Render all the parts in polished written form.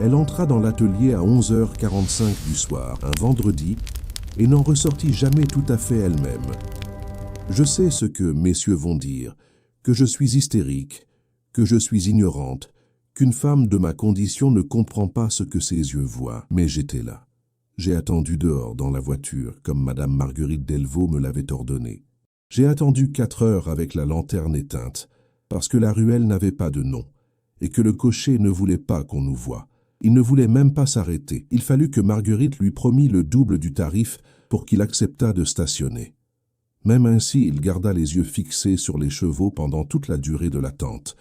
Elle entra dans l'atelier à 11h45 du soir, un vendredi, et n'en ressortit jamais tout à fait elle-même. Je sais ce que messieurs vont dire, que je suis hystérique, que je suis ignorante, qu'une femme de ma condition ne comprend pas ce que ses yeux voient. Mais j'étais là. J'ai attendu dehors, dans la voiture, comme Madame Marguerite Delvaux me l'avait ordonné. J'ai attendu 4 heures avec la lanterne éteinte, parce que la ruelle n'avait pas de nom, et que le cocher ne voulait pas qu'on nous voie. Il ne voulait même pas s'arrêter. Il fallut que Marguerite lui promît le double du tarif pour qu'il acceptât de stationner. Même ainsi, il garda les yeux fixés sur les chevaux pendant toute la durée de l'attente,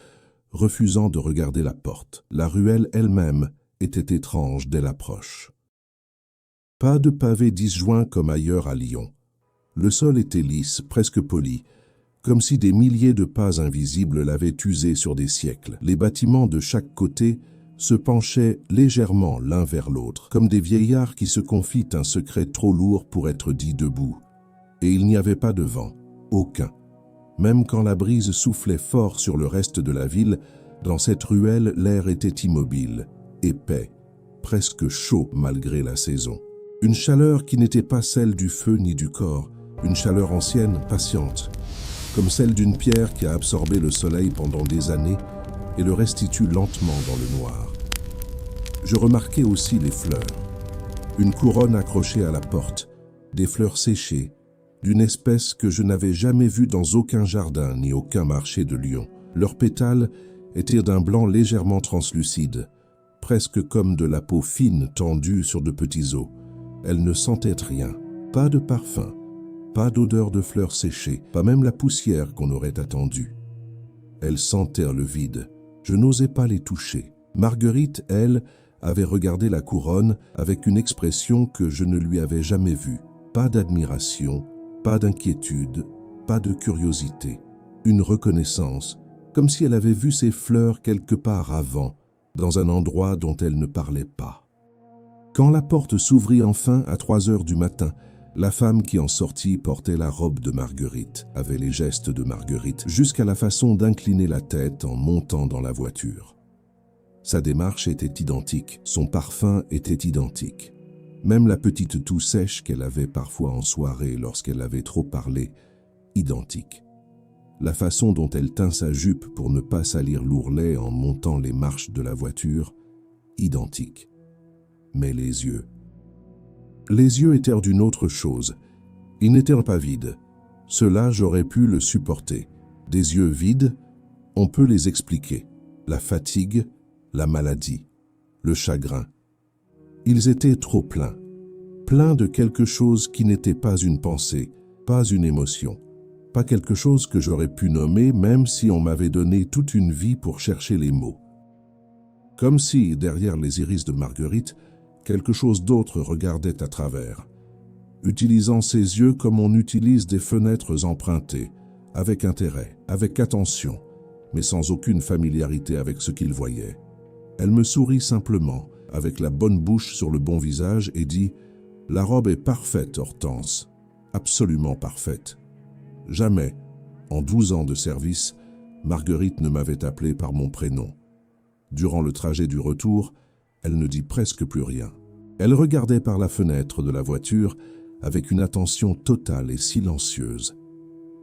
refusant de regarder la porte. La ruelle elle-même était étrange dès l'approche. Pas de pavés disjoints comme ailleurs à Lyon. Le sol était lisse, presque poli, comme si des milliers de pas invisibles l'avaient usé sur des siècles. Les bâtiments de chaque côté se penchaient légèrement l'un vers l'autre, comme des vieillards qui se confient un secret trop lourd pour être dit debout. Et il n'y avait pas de vent, aucun. Même quand la brise soufflait fort sur le reste de la ville, dans cette ruelle, l'air était immobile, épais, presque chaud malgré la saison. Une chaleur qui n'était pas celle du feu ni du corps, une chaleur ancienne, patiente, comme celle d'une pierre qui a absorbé le soleil pendant des années et le restitue lentement dans le noir. Je remarquai aussi les fleurs. Une couronne accrochée à la porte, des fleurs séchées, d'une espèce que je n'avais jamais vue dans aucun jardin ni aucun marché de Lyon. Leurs pétales étaient d'un blanc légèrement translucide, presque comme de la peau fine tendue sur de petits os. Elles ne sentaient rien, pas de parfum, pas d'odeur de fleurs séchées, pas même la poussière qu'on aurait attendue. Elles sentèrent le vide. Je n'osais pas les toucher. Marguerite, elle, avait regardé la couronne avec une expression que je ne lui avais jamais vue. Pas d'admiration, pas d'inquiétude, pas de curiosité. Une reconnaissance, comme si elle avait vu ces fleurs quelque part avant, dans un endroit dont elle ne parlait pas. Quand la porte s'ouvrit enfin à 3 heures du matin, la femme qui en sortit portait la robe de Marguerite, avait les gestes de Marguerite, jusqu'à la façon d'incliner la tête en montant dans la voiture. Sa démarche était identique, son parfum était identique. Même la petite toux sèche qu'elle avait parfois en soirée lorsqu'elle avait trop parlé, identique. La façon dont elle tint sa jupe pour ne pas salir l'ourlet en montant les marches de la voiture, identique. Mais les yeux étaient d'une autre chose. Ils n'étaient pas vides. Cela, j'aurais pu le supporter. Des yeux vides, on peut les expliquer. La fatigue, la maladie, le chagrin. Ils étaient trop pleins. Pleins de quelque chose qui n'était pas une pensée, pas une émotion. Pas quelque chose que j'aurais pu nommer même si on m'avait donné toute une vie pour chercher les mots. Comme si, derrière les iris de Marguerite, quelque chose d'autre regardait à travers, utilisant ses yeux comme on utilise des fenêtres empruntées, avec intérêt, avec attention, mais sans aucune familiarité avec ce qu'il voyait. Elle me sourit simplement, avec la bonne bouche sur le bon visage, et dit « La robe est parfaite, Hortense, absolument parfaite. » Jamais, en 12 ans de service, Marguerite ne m'avait appelé par mon prénom. Durant le trajet du retour, elle ne dit presque plus rien. Elle regardait par la fenêtre de la voiture avec une attention totale et silencieuse,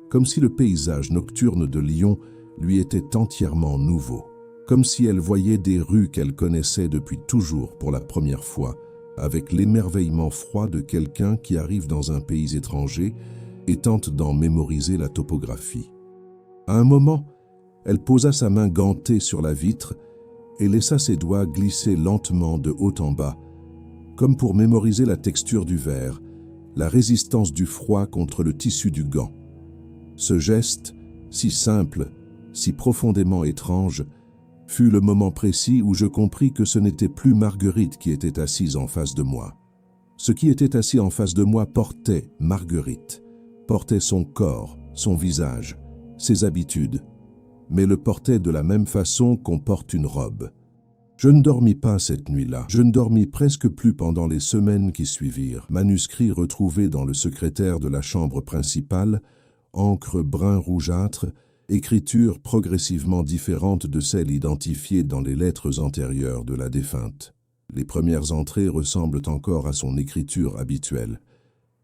comme si le paysage nocturne de Lyon lui était entièrement nouveau, comme si elle voyait des rues qu'elle connaissait depuis toujours pour la première fois, avec l'émerveillement froid de quelqu'un qui arrive dans un pays étranger et tente d'en mémoriser la topographie. À un moment, elle posa sa main gantée sur la vitre et laissa ses doigts glisser lentement de haut en bas, comme pour mémoriser la texture du verre, la résistance du froid contre le tissu du gant. Ce geste, si simple, si profondément étrange, fut le moment précis où je compris que ce n'était plus Marguerite qui était assise en face de moi. Ce qui était assis en face de moi portait Marguerite, portait son corps, son visage, ses habitudes, mais le portait de la même façon qu'on porte une robe. Je ne dormis pas cette nuit-là. Je ne dormis presque plus pendant les semaines qui suivirent. Manuscrits retrouvés dans le secrétaire de la chambre principale, encre brun rougeâtre, écriture progressivement différente de celle identifiée dans les lettres antérieures de la défunte. Les premières entrées ressemblent encore à son écriture habituelle.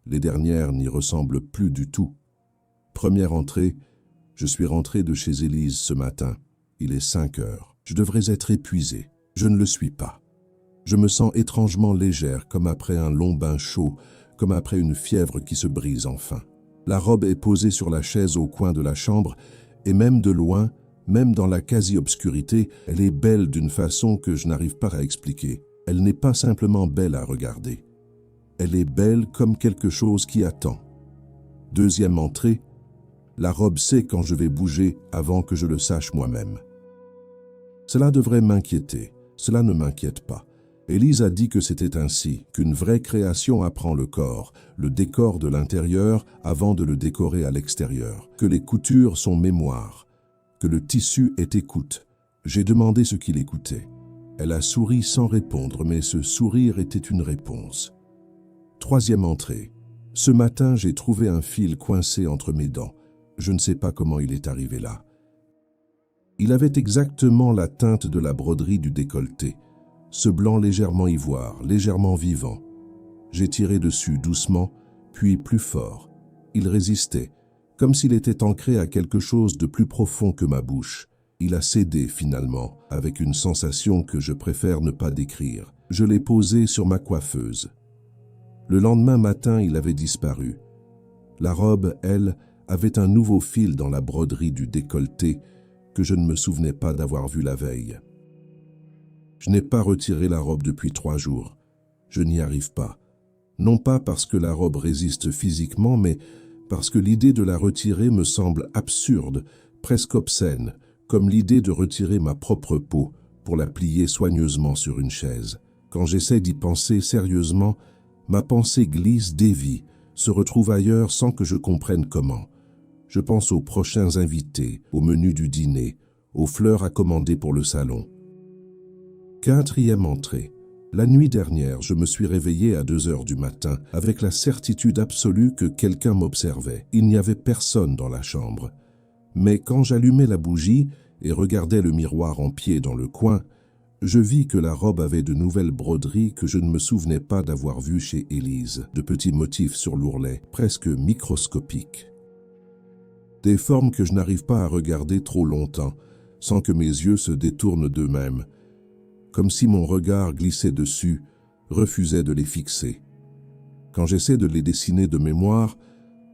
Les dernières n'y ressemblent plus du tout. Première entrée, je suis rentré de chez Élise ce matin. Il est 5 heures. Je devrais être épuisé. Je ne le suis pas. Je me sens étrangement légère, comme après un long bain chaud, comme après une fièvre qui se brise enfin. La robe est posée sur la chaise au coin de la chambre, et même de loin, même dans la quasi-obscurité, elle est belle d'une façon que je n'arrive pas à expliquer. Elle n'est pas simplement belle à regarder. Elle est belle comme quelque chose qui attend. Deuxième entrée, la robe sait quand je vais bouger avant que je le sache moi-même. Cela devrait m'inquiéter. Cela ne m'inquiète pas. Élise a dit que c'était ainsi, qu'une vraie création apprend le corps, le décor de l'intérieur avant de le décorer à l'extérieur, que les coutures sont mémoire, que le tissu est écoute. J'ai demandé ce qu'il écoutait. Elle a souri sans répondre, mais ce sourire était une réponse. Troisième entrée. Ce matin, j'ai trouvé un fil coincé entre mes dents. Je ne sais pas comment il est arrivé là. Il avait exactement la teinte de la broderie du décolleté, ce blanc légèrement ivoire, légèrement vivant. J'ai tiré dessus doucement, puis plus fort. Il résistait, comme s'il était ancré à quelque chose de plus profond que ma bouche. Il a cédé finalement, avec une sensation que je préfère ne pas décrire. Je l'ai posé sur ma coiffeuse. Le lendemain matin, il avait disparu. La robe, elle, avait un nouveau fil dans la broderie du décolleté que je ne me souvenais pas d'avoir vu la veille. Je n'ai pas retiré la robe depuis 3 jours. Je n'y arrive pas. Non pas parce que la robe résiste physiquement, mais parce que l'idée de la retirer me semble absurde, presque obscène, comme l'idée de retirer ma propre peau pour la plier soigneusement sur une chaise. Quand j'essaie d'y penser sérieusement, ma pensée glisse, dévie, se retrouve ailleurs sans que je comprenne comment. Je pense aux prochains invités, au menu du dîner, aux fleurs à commander pour le salon. 4e entrée. La nuit dernière, je me suis réveillé à 2 heures du matin avec la certitude absolue que quelqu'un m'observait. Il n'y avait personne dans la chambre. Mais quand j'allumai la bougie et regardais le miroir en pied dans le coin, je vis que la robe avait de nouvelles broderies que je ne me souvenais pas d'avoir vues chez Élise, de petits motifs sur l'ourlet, presque microscopiques. Des formes que je n'arrive pas à regarder trop longtemps, sans que mes yeux se détournent d'eux-mêmes, comme si mon regard glissait dessus, refusait de les fixer. Quand j'essaie de les dessiner de mémoire,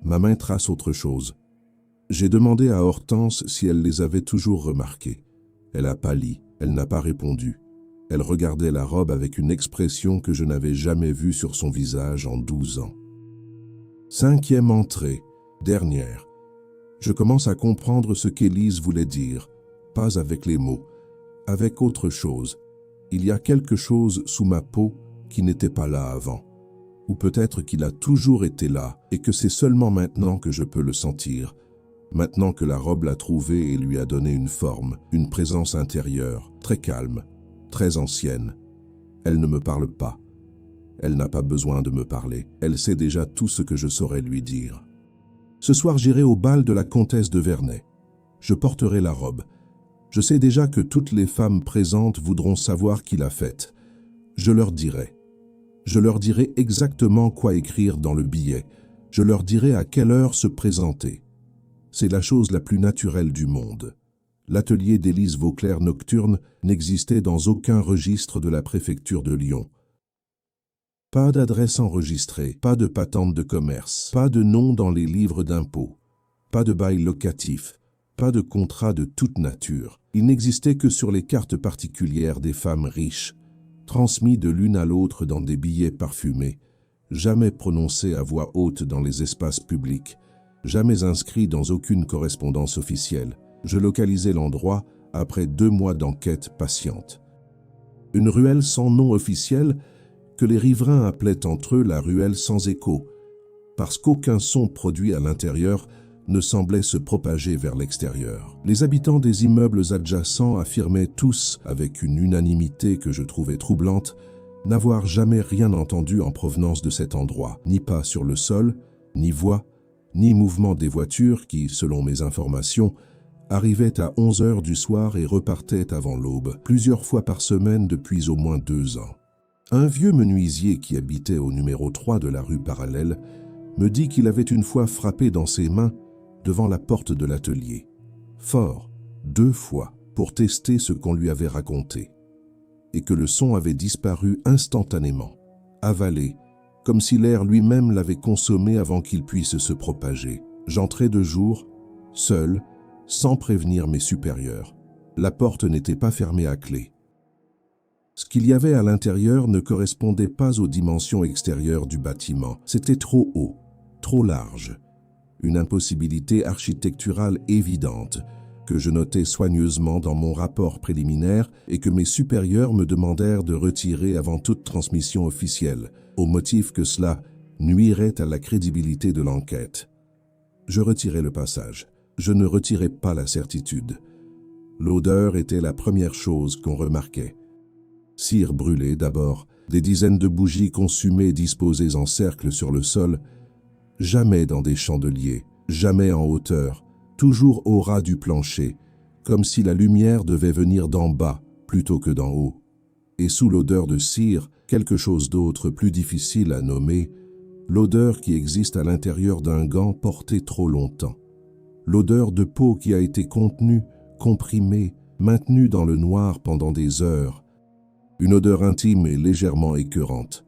ma main trace autre chose. J'ai demandé à Hortense si elle les avait toujours remarquées. Elle a pâli, elle n'a pas répondu. Elle regardait la robe avec une expression que je n'avais jamais vue sur son visage en 12 ans. 5e entrée, dernière. Je commence à comprendre ce qu'Élise voulait dire, pas avec les mots, avec autre chose. Il y a quelque chose sous ma peau qui n'était pas là avant. Ou peut-être qu'il a toujours été là et que c'est seulement maintenant que je peux le sentir. Maintenant que la robe l'a trouvé et lui a donné une forme, une présence intérieure, très calme, très ancienne. Elle ne me parle pas. Elle n'a pas besoin de me parler. Elle sait déjà tout ce que je saurais lui dire. Ce soir, j'irai au bal de la comtesse de Vernay. Je porterai la robe. Je sais déjà que toutes les femmes présentes voudront savoir qui l'a faite. Je leur dirai. Je leur dirai exactement quoi écrire dans le billet. Je leur dirai à quelle heure se présenter. C'est la chose la plus naturelle du monde. L'atelier d'Élise Vauclair nocturne n'existait dans aucun registre de la préfecture de Lyon. Pas d'adresse enregistrée, pas de patente de commerce, pas de nom dans les livres d'impôts, pas de bail locatif, pas de contrat de toute nature. Il n'existait que sur les cartes particulières des femmes riches, transmis de l'une à l'autre dans des billets parfumés, jamais prononcés à voix haute dans les espaces publics, jamais inscrits dans aucune correspondance officielle. Je localisai l'endroit après 2 mois d'enquête patiente. Une ruelle sans nom officiel que les riverains appelaient entre eux la ruelle sans écho, parce qu'aucun son produit à l'intérieur ne semblait se propager vers l'extérieur. Les habitants des immeubles adjacents affirmaient tous, avec une unanimité que je trouvais troublante, n'avoir jamais rien entendu en provenance de cet endroit, ni pas sur le sol, ni voix, ni mouvement des voitures qui, selon mes informations, arrivaient à 11 heures du soir et repartaient avant l'aube, plusieurs fois par semaine depuis au moins 2 ans. Un vieux menuisier qui habitait au numéro 3 de la rue parallèle me dit qu'il avait une fois frappé dans ses mains devant la porte de l'atelier. Fort, 2 fois, pour tester ce qu'on lui avait raconté. Et que le son avait disparu instantanément, avalé, comme si l'air lui-même l'avait consommé avant qu'il puisse se propager. J'entrai de jour, seul, sans prévenir mes supérieurs. La porte n'était pas fermée à clé. Ce qu'il y avait à l'intérieur ne correspondait pas aux dimensions extérieures du bâtiment. C'était trop haut, trop large. Une impossibilité architecturale évidente que je notais soigneusement dans mon rapport préliminaire et que mes supérieurs me demandèrent de retirer avant toute transmission officielle, au motif que cela nuirait à la crédibilité de l'enquête. Je retirai le passage. Je ne retirai pas la certitude. L'odeur était la première chose qu'on remarquait. Cire brûlée d'abord, des dizaines de bougies consumées disposées en cercle sur le sol, jamais dans des chandeliers, jamais en hauteur, toujours au ras du plancher, comme si la lumière devait venir d'en bas plutôt que d'en haut. Et sous l'odeur de cire, quelque chose d'autre plus difficile à nommer, l'odeur qui existe à l'intérieur d'un gant porté trop longtemps. L'odeur de peau qui a été contenue, comprimée, maintenue dans le noir pendant des heures. Une odeur intime et légèrement écœurante.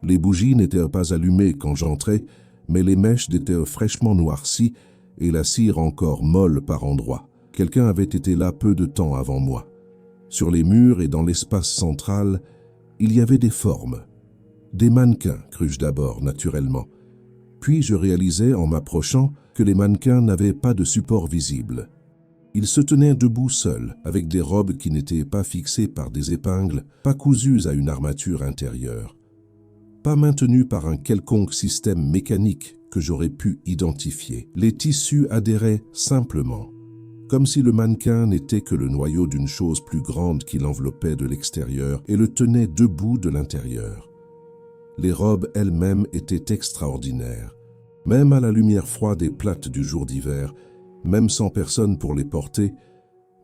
Les bougies n'étaient pas allumées quand j'entrais, mais les mèches étaient fraîchement noircies et la cire encore molle par endroits. Quelqu'un avait été là peu de temps avant moi. Sur les murs et dans l'espace central, il y avait des formes. Des mannequins, crus-je d'abord, naturellement. Puis je réalisai en m'approchant que les mannequins n'avaient pas de support visible. Ils se tenaient debout seuls, avec des robes qui n'étaient pas fixées par des épingles, pas cousues à une armature intérieure, pas maintenues par un quelconque système mécanique que j'aurais pu identifier. Les tissus adhéraient simplement, comme si le mannequin n'était que le noyau d'une chose plus grande qui l'enveloppait de l'extérieur et le tenait debout de l'intérieur. Les robes elles-mêmes étaient extraordinaires. Même à la lumière froide et plate du jour d'hiver, même sans personne pour les porter,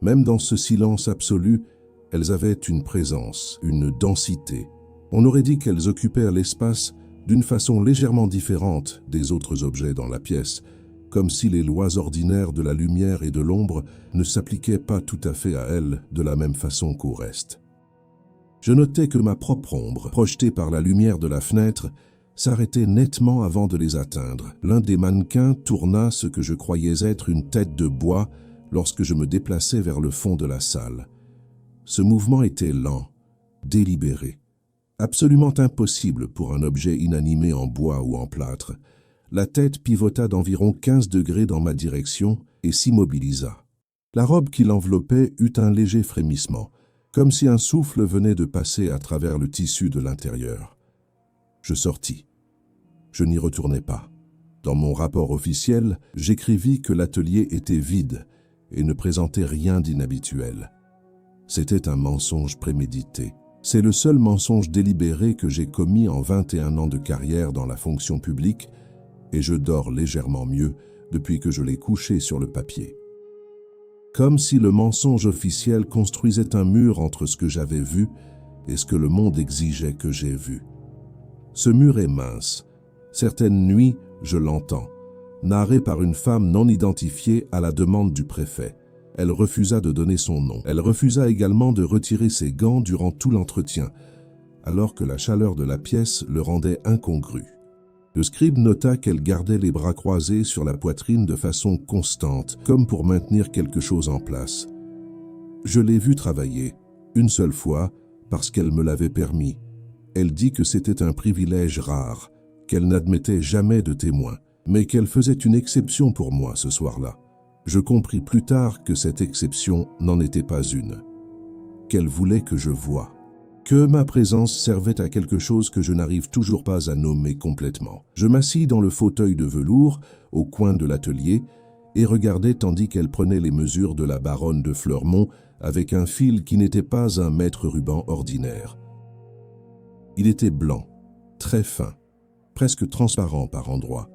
même dans ce silence absolu, elles avaient une présence, une densité. On aurait dit qu'elles occupèrent l'espace d'une façon légèrement différente des autres objets dans la pièce, comme si les lois ordinaires de la lumière et de l'ombre ne s'appliquaient pas tout à fait à elles de la même façon qu'au reste. Je notais que ma propre ombre, projetée par la lumière de la fenêtre, s'arrêtait nettement avant de les atteindre. L'un des mannequins tourna ce que je croyais être une tête de bois lorsque je me déplaçais vers le fond de la salle. Ce mouvement était lent, délibéré, absolument impossible pour un objet inanimé en bois ou en plâtre. La tête pivota d'environ 15 degrés dans ma direction et s'immobilisa. La robe qui l'enveloppait eut un léger frémissement, comme si un souffle venait de passer à travers le tissu de l'intérieur. Je sortis. Je n'y retournai pas. Dans mon rapport officiel, j'écrivis que l'atelier était vide et ne présentait rien d'inhabituel. C'était un mensonge prémédité. C'est le seul mensonge délibéré que j'ai commis en 21 ans de carrière dans la fonction publique et je dors légèrement mieux depuis que je l'ai couché sur le papier. Comme si le mensonge officiel construisait un mur entre ce que j'avais vu et ce que le monde exigeait que j'aie vu. Ce mur est mince. Certaines nuits, je l'entends, narré par une femme non identifiée à la demande du préfet. Elle refusa de donner son nom. Elle refusa également de retirer ses gants durant tout l'entretien, alors que la chaleur de la pièce le rendait incongru. Le scribe nota qu'elle gardait les bras croisés sur la poitrine de façon constante, comme pour maintenir quelque chose en place. Je l'ai vue travailler, une seule fois, parce qu'elle me l'avait permis. Elle dit que c'était un privilège rare, qu'elle n'admettait jamais de témoins, mais qu'elle faisait une exception pour moi ce soir-là. Je compris plus tard que cette exception n'en était pas une, qu'elle voulait que je voie, que ma présence servait à quelque chose que je n'arrive toujours pas à nommer complètement. Je m'assis dans le fauteuil de velours, au coin de l'atelier, et regardais tandis qu'elle prenait les mesures de la baronne de Fleurmont avec un fil qui n'était pas un mètre ruban ordinaire. Il était blanc, très fin, presque transparent par endroits,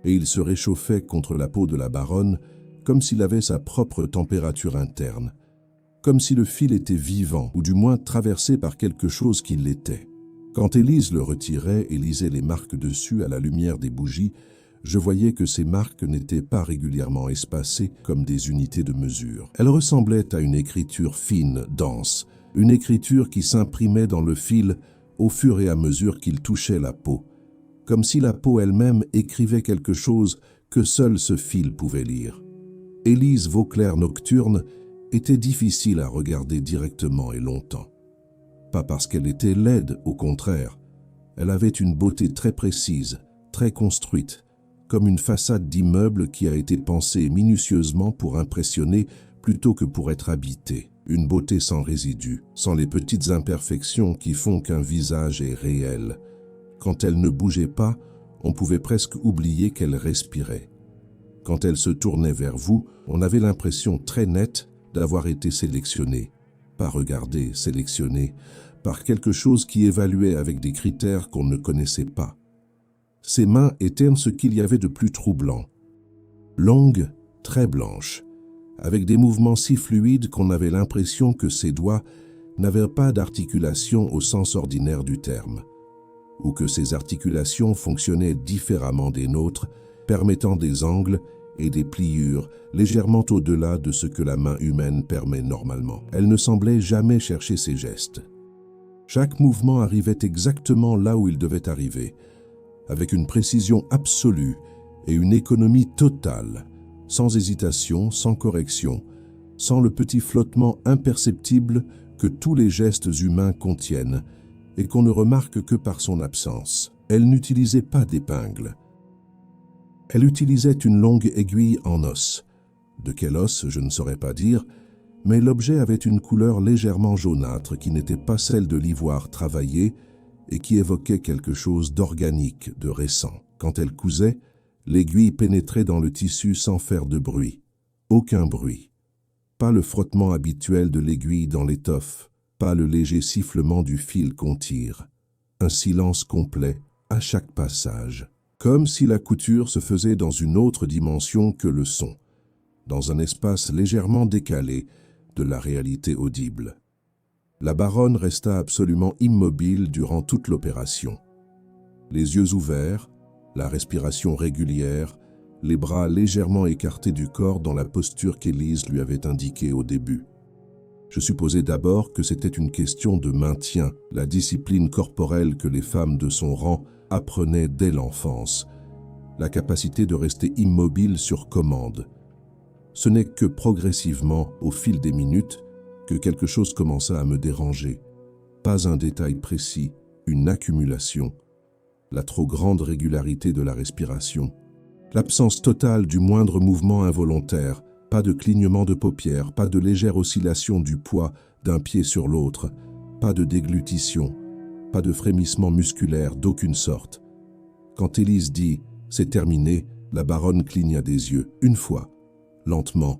et il se réchauffait contre la peau de la baronne comme s'il avait sa propre température interne, comme si le fil était vivant, ou du moins traversé par quelque chose qui l'était. Quand Élise le retirait et lisait les marques dessus à la lumière des bougies, je voyais que ces marques n'étaient pas régulièrement espacées comme des unités de mesure. Elles ressemblaient à une écriture fine, dense, une écriture qui s'imprimait dans le fil au fur et à mesure qu'il touchait la peau, comme si la peau elle-même écrivait quelque chose que seul ce fil pouvait lire. Élise Vauclair nocturne était difficile à regarder directement et longtemps. Pas parce qu'elle était laide, au contraire. Elle avait une beauté très précise, très construite, comme une façade d'immeuble qui a été pensée minutieusement pour impressionner plutôt que pour être habitée. Une beauté sans résidus, sans les petites imperfections qui font qu'un visage est réel. Quand elle ne bougeait pas, on pouvait presque oublier qu'elle respirait. Quand elle se tournait vers vous, on avait l'impression très nette d'avoir été sélectionnée. Pas regardée, sélectionnée, par quelque chose qui évaluait avec des critères qu'on ne connaissait pas. Ses mains étaient ce qu'il y avait de plus troublant. Longues, très blanches, avec des mouvements si fluides qu'on avait l'impression que ses doigts n'avaient pas d'articulation au sens ordinaire du terme, ou que ces articulations fonctionnaient différemment des nôtres, permettant des angles et des pliures légèrement au-delà de ce que la main humaine permet normalement. Elle ne semblait jamais chercher ses gestes. Chaque mouvement arrivait exactement là où il devait arriver, avec une précision absolue et une économie totale, sans hésitation, sans correction, sans le petit flottement imperceptible que tous les gestes humains contiennent et qu'on ne remarque que par son absence. Elle n'utilisait pas d'épingle. Elle utilisait une longue aiguille en os. De quel os, je ne saurais pas dire, mais l'objet avait une couleur légèrement jaunâtre qui n'était pas celle de l'ivoire travaillé et qui évoquait quelque chose d'organique, de récent. Quand elle cousait, l'aiguille pénétrait dans le tissu sans faire de bruit. Aucun bruit. Pas le frottement habituel de l'aiguille dans l'étoffe, pas le léger sifflement du fil qu'on tire. Un silence complet à chaque passage. Comme si la couture se faisait dans une autre dimension que le son, dans un espace légèrement décalé de la réalité audible. La baronne resta absolument immobile durant toute l'opération. Les yeux ouverts, la respiration régulière, les bras légèrement écartés du corps dans la posture qu'Élise lui avait indiquée au début. Je supposais d'abord que c'était une question de maintien, la discipline corporelle que les femmes de son rang apprenaient dès l'enfance, la capacité de rester immobile sur commande. Ce n'est que progressivement, au fil des minutes, que quelque chose commença à me déranger. Pas un détail précis, une accumulation. La trop grande régularité de la respiration. L'absence totale du moindre mouvement involontaire, pas de clignement de paupières, pas de légère oscillation du poids d'un pied sur l'autre, pas de déglutition, pas de frémissement musculaire d'aucune sorte. Quand Élise dit « c'est terminé », la baronne cligna des yeux, une fois, lentement,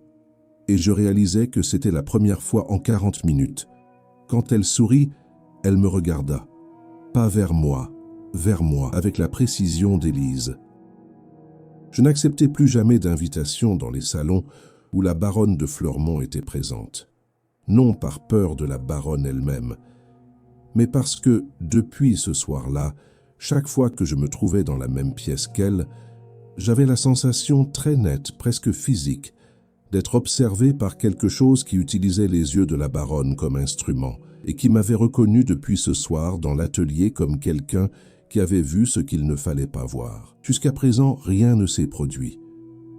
et je réalisais que c'était la première fois en 40 minutes. Quand elle sourit, elle me regarda, pas vers moi, avec la précision d'Élise. Je n'acceptais plus jamais d'invitation dans les salons où la baronne de Fleurmont était présente. Non par peur de la baronne elle-même, mais parce que, depuis ce soir-là, chaque fois que je me trouvais dans la même pièce qu'elle, j'avais la sensation très nette, presque physique, d'être observé par quelque chose qui utilisait les yeux de la baronne comme instrument et qui m'avait reconnu depuis ce soir dans l'atelier comme quelqu'un qui avait vu ce qu'il ne fallait pas voir. Jusqu'à présent, rien ne s'est produit.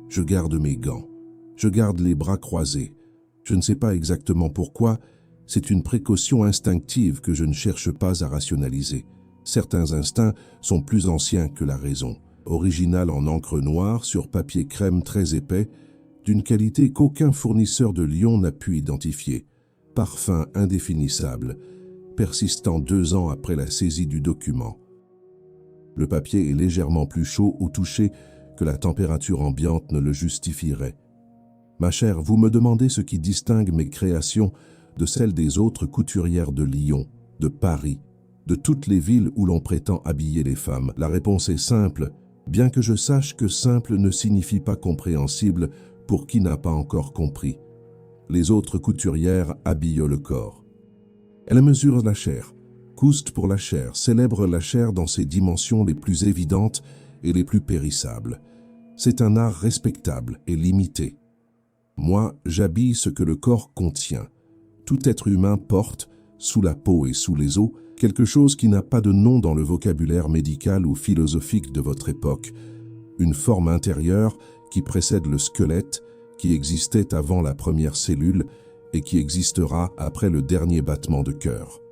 Je garde mes gants. Je garde les bras croisés. Je ne sais pas exactement pourquoi, c'est une précaution instinctive que je ne cherche pas à rationaliser. Certains instincts sont plus anciens que la raison. Original en encre noire sur papier crème très épais, d'une qualité qu'aucun fournisseur de Lyon n'a pu identifier. Parfum indéfinissable, persistant 2 ans après la saisie du document. Le papier est légèrement plus chaud au toucher que la température ambiante ne le justifierait. Ma chère, vous me demandez ce qui distingue mes créations de celles des autres couturières de Lyon, de Paris, de toutes les villes où l'on prétend habiller les femmes. La réponse est simple, bien que je sache que simple ne signifie pas compréhensible pour qui n'a pas encore compris. Les autres couturières habillent le corps. Elles mesurent la chair, Couste pour la chair célèbre la chair dans ses dimensions les plus évidentes et les plus périssables. C'est un art respectable et limité. Moi, j'habille ce que le corps contient. Tout être humain porte, sous la peau et sous les os, quelque chose qui n'a pas de nom dans le vocabulaire médical ou philosophique de votre époque. Une forme intérieure qui précède le squelette, qui existait avant la première cellule et qui existera après le dernier battement de cœur.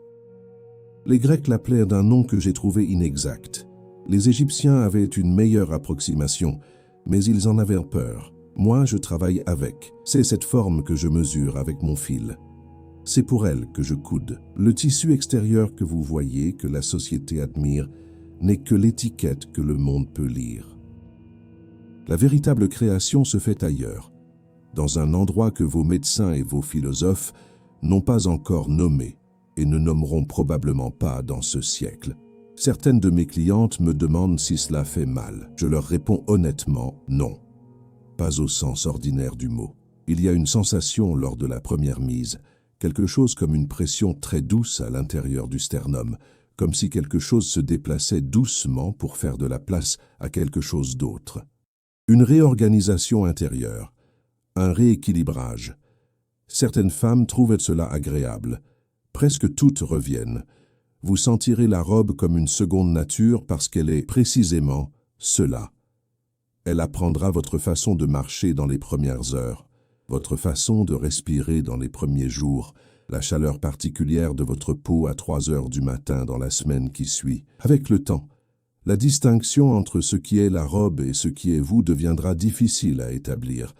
Les Grecs l'appelaient d'un nom que j'ai trouvé inexact. Les Égyptiens avaient une meilleure approximation, mais ils en avaient peur. Moi, je travaille avec. C'est cette forme que je mesure avec mon fil. C'est pour elle que je coude. Le tissu extérieur que vous voyez, que la société admire, n'est que l'étiquette que le monde peut lire. La véritable création se fait ailleurs, dans un endroit que vos médecins et vos philosophes n'ont pas encore nommé et ne nommeront probablement pas dans ce siècle. Certaines de mes clientes me demandent si cela fait mal. Je leur réponds honnêtement non, pas au sens ordinaire du mot. Il y a une sensation lors de la première mise, quelque chose comme une pression très douce à l'intérieur du sternum, comme si quelque chose se déplaçait doucement pour faire de la place à quelque chose d'autre. Une réorganisation intérieure, un rééquilibrage. Certaines femmes trouvent cela agréable. Presque toutes reviennent. Vous sentirez la robe comme une seconde nature parce qu'elle est précisément cela. Elle apprendra votre façon de marcher dans les premières heures, votre façon de respirer dans les premiers jours, la chaleur particulière de votre peau à 3 heures du matin dans la semaine qui suit. Avec le temps, la distinction entre ce qui est la robe et ce qui est vous deviendra difficile à établir.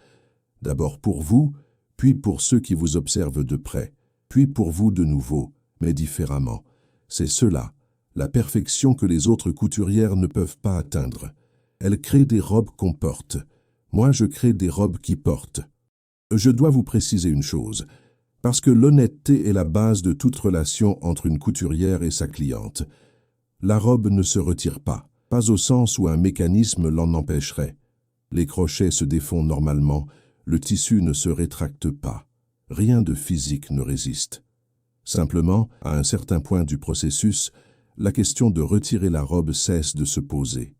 D'abord pour vous, puis pour ceux qui vous observent de près, puis pour vous de nouveau, mais différemment. C'est cela, la perfection que les autres couturières ne peuvent pas atteindre. Elles créent des robes qu'on porte. Moi, je crée des robes qui portent. Je dois vous préciser une chose, parce que l'honnêteté est la base de toute relation entre une couturière et sa cliente. La robe ne se retire pas au sens où un mécanisme l'en empêcherait. Les crochets se défont normalement, le tissu ne se rétracte pas. Rien de physique ne résiste. Simplement, à un certain point du processus, la question de retirer la robe cesse de se poser.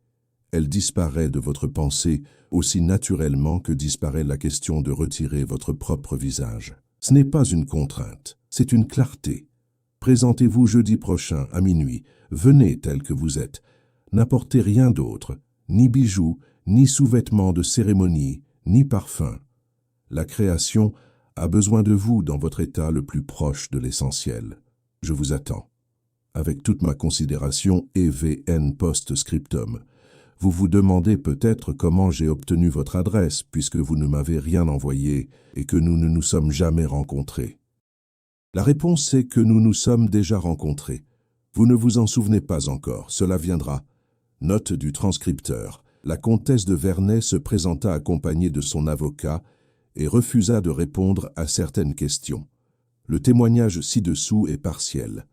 Elle disparaît de votre pensée aussi naturellement que disparaît la question de retirer votre propre visage. Ce n'est pas une contrainte, c'est une clarté. Présentez-vous jeudi prochain à minuit, venez tel que vous êtes. N'apportez rien d'autre, ni bijoux, ni sous-vêtements de cérémonie, ni parfum. La création a besoin de vous dans votre état le plus proche de l'essentiel. Je vous attends. Avec toute ma considération EVN post-scriptum. Vous vous demandez peut-être comment j'ai obtenu votre adresse puisque vous ne m'avez rien envoyé et que nous ne nous sommes jamais rencontrés. La réponse est que nous nous sommes déjà rencontrés. Vous ne vous en souvenez pas encore, cela viendra. Note du transcripteur. La comtesse de Vernet se présenta accompagnée de son avocat et refusa de répondre à certaines questions. Le témoignage ci-dessous est partiel.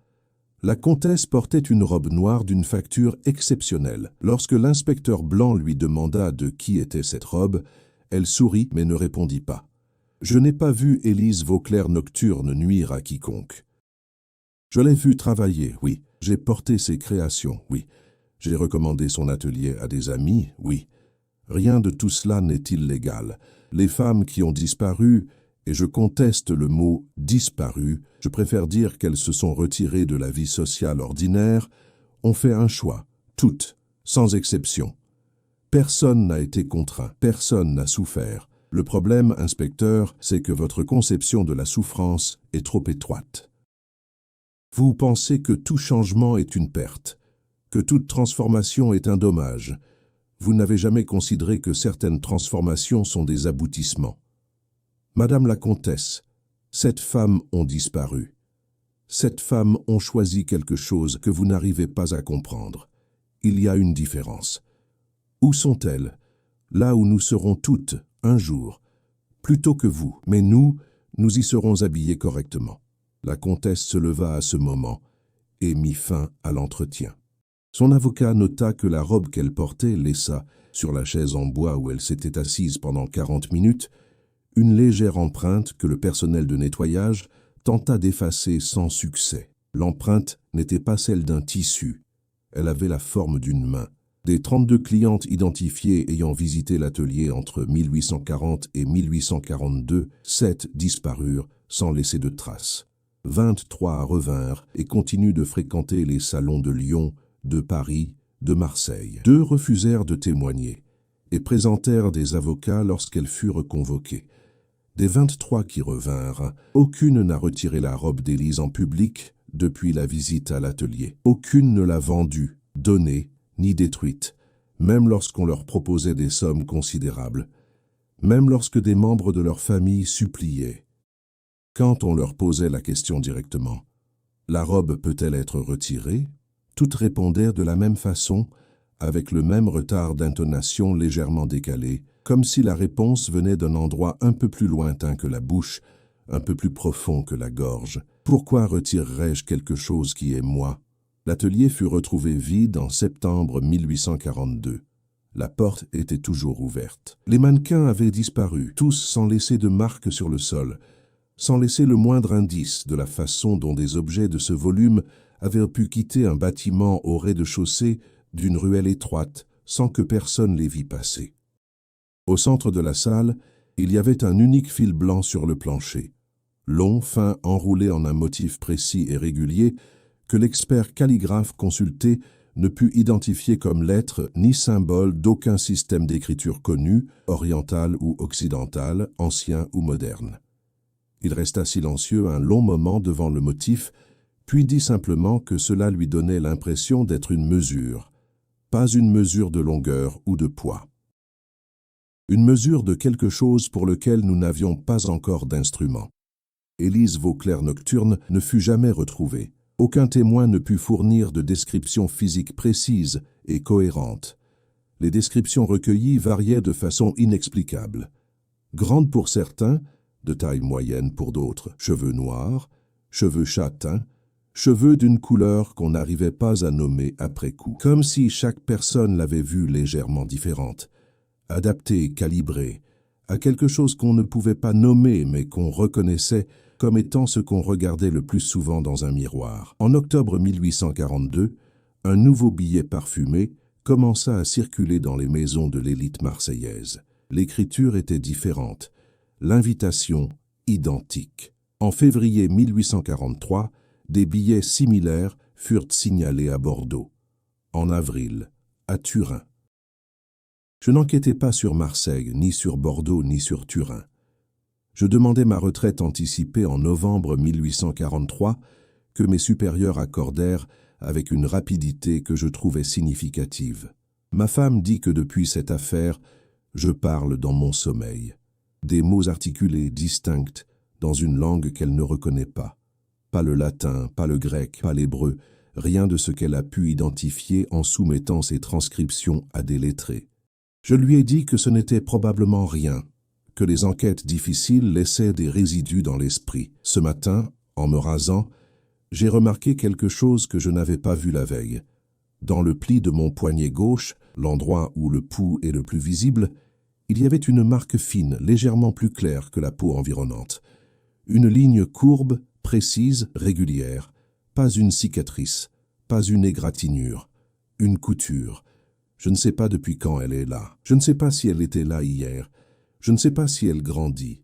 La comtesse portait une robe noire d'une facture exceptionnelle. Lorsque l'inspecteur Blanc lui demanda de qui était cette robe, elle sourit mais ne répondit pas. Je n'ai pas vu Élise Vauclair nocturne nuire à quiconque. Je l'ai vue travailler, oui. J'ai porté ses créations, oui. J'ai recommandé son atelier à des amis, oui. Rien de tout cela n'est illégal. Les femmes qui ont disparu, et je conteste le mot « disparu », je préfère dire qu'elles se sont retirées de la vie sociale ordinaire, ont fait un choix, toutes, sans exception. Personne n'a été contraint, personne n'a souffert. Le problème, inspecteur, c'est que votre conception de la souffrance est trop étroite. Vous pensez que tout changement est une perte, que toute transformation est un dommage. Vous n'avez jamais considéré que certaines transformations sont des aboutissements. Madame la comtesse, 7 femmes ont disparu. 7 femmes ont choisi quelque chose que vous n'arrivez pas à comprendre. Il y a une différence. Où sont-elles? Là où nous serons toutes, un jour, plutôt que vous. Mais nous y serons habillés correctement. La comtesse se leva à ce moment et mit fin à l'entretien. Son avocat nota que la robe qu'elle portait laissa, sur la chaise en bois où elle s'était assise pendant 40 minutes, une légère empreinte que le personnel de nettoyage tenta d'effacer sans succès. L'empreinte n'était pas celle d'un tissu, elle avait la forme d'une main. Des 32 clientes identifiées ayant visité l'atelier entre 1840 et 1842, 7 disparurent sans laisser de traces. 23 revinrent et continuent de fréquenter les salons de Lyon, de Paris, de Marseille. 2 refusèrent de témoigner et présentèrent des avocats lorsqu'elles furent convoquées. Des 23 qui revinrent, aucune n'a retiré la robe d'Élise en public depuis la visite à l'atelier. Aucune ne l'a vendue, donnée, ni détruite, même lorsqu'on leur proposait des sommes considérables, même lorsque des membres de leur famille suppliaient. Quand on leur posait la question directement, « La robe peut-elle être retirée ?» toutes répondèrent de la même façon, avec le même retard d'intonation légèrement décalé, comme si la réponse venait d'un endroit un peu plus lointain que la bouche, un peu plus profond que la gorge. « Pourquoi retirerais-je quelque chose qui est moi ?» L'atelier fut retrouvé vide en septembre 1842. La porte était toujours ouverte. Les mannequins avaient disparu, tous sans laisser de marque sur le sol, sans laisser le moindre indice de la façon dont des objets de ce volume avaient pu quitter un bâtiment au rez-de-chaussée d'une ruelle étroite sans que personne les vît passer. Au centre de la salle, il y avait un unique fil blanc sur le plancher, long, fin, enroulé en un motif précis et régulier que l'expert calligraphe consulté ne put identifier comme lettre ni symbole d'aucun système d'écriture connu, oriental ou occidental, ancien ou moderne. Il resta silencieux un long moment devant le motif, puis dit simplement que cela lui donnait l'impression d'être une mesure, pas une mesure de longueur ou de poids. Une mesure de quelque chose pour lequel nous n'avions pas encore d'instrument. Élise Vauclair nocturne ne fut jamais retrouvée. Aucun témoin ne put fournir de description physique précise et cohérente. Les descriptions recueillies variaient de façon inexplicable. Grandes pour certains, de taille moyenne pour d'autres, cheveux noirs, cheveux châtains, cheveux d'une couleur qu'on n'arrivait pas à nommer après coup. Comme si chaque personne l'avait vue légèrement différente, adaptée, calibrée, à quelque chose qu'on ne pouvait pas nommer mais qu'on reconnaissait comme étant ce qu'on regardait le plus souvent dans un miroir. En octobre 1842, un nouveau billet parfumé commença à circuler dans les maisons de l'élite marseillaise. L'écriture était différente, l'invitation identique. En février 1843, des billets similaires furent signalés à Bordeaux. En avril, à Turin. Je n'enquêtais pas sur Marseille, ni sur Bordeaux, ni sur Turin. Je demandais ma retraite anticipée en novembre 1843, que mes supérieurs accordèrent avec une rapidité que je trouvais significative. Ma femme dit que depuis cette affaire, je parle dans mon sommeil. Des mots articulés, distincts, dans une langue qu'elle ne reconnaît pas. Pas le latin, pas le grec, pas l'hébreu, rien de ce qu'elle a pu identifier en soumettant ses transcriptions à des lettrés. Je lui ai dit que ce n'était probablement rien, que les enquêtes difficiles laissaient des résidus dans l'esprit. Ce matin, en me rasant, j'ai remarqué quelque chose que je n'avais pas vu la veille. Dans le pli de mon poignet gauche, l'endroit où le pouls est le plus visible, il y avait une marque fine, légèrement plus claire que la peau environnante. Une ligne courbe, précise, régulière. Pas une cicatrice, pas une égratignure, une couture. Je ne sais pas depuis quand elle est là. Je ne sais pas si elle était là hier. Je ne sais pas si elle grandit.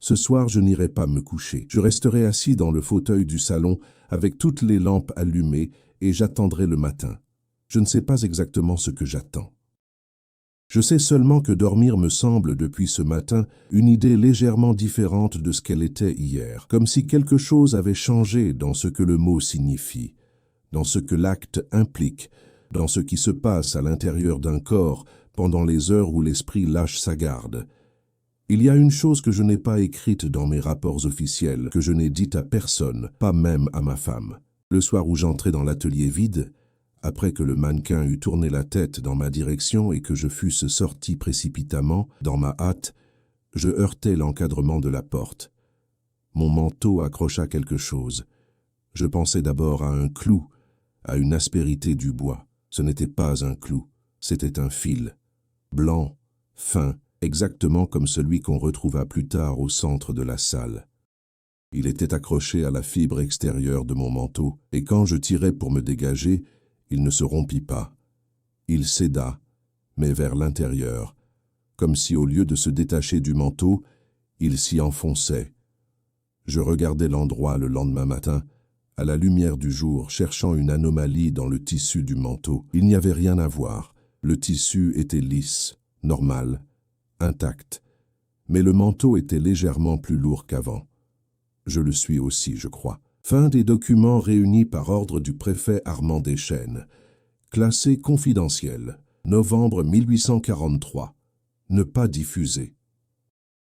Ce soir, je n'irai pas me coucher. Je resterai assis dans le fauteuil du salon avec toutes les lampes allumées et j'attendrai le matin. Je ne sais pas exactement ce que j'attends. Je sais seulement que dormir me semble depuis ce matin une idée légèrement différente de ce qu'elle était hier, comme si quelque chose avait changé dans ce que le mot signifie, dans ce que l'acte implique, dans ce qui se passe à l'intérieur d'un corps pendant les heures où l'esprit lâche sa garde. Il y a une chose que je n'ai pas écrite dans mes rapports officiels, que je n'ai dite à personne, pas même à ma femme. Le soir où j'entrai dans l'atelier vide, après que le mannequin eut tourné la tête dans ma direction et que je fusse sorti précipitamment, dans ma hâte, je heurtai l'encadrement de la porte. Mon manteau accrocha quelque chose. Je pensais d'abord à un clou, à une aspérité du bois. Ce n'était pas un clou, c'était un fil, blanc, fin, exactement comme celui qu'on retrouva plus tard au centre de la salle. Il était accroché à la fibre extérieure de mon manteau, et quand je tirais pour me dégager, il ne se rompit pas. Il céda, mais vers l'intérieur, comme si au lieu de se détacher du manteau, il s'y enfonçait. Je regardai l'endroit le lendemain matin, à la lumière du jour, cherchant une anomalie dans le tissu du manteau. Il n'y avait rien à voir. Le tissu était lisse, normal, intact, mais le manteau était légèrement plus lourd qu'avant. Je le suis aussi, je crois. Fin des documents réunis par ordre du préfet Armand Deschênes. Classé confidentiel. Novembre 1843. Ne pas diffuser.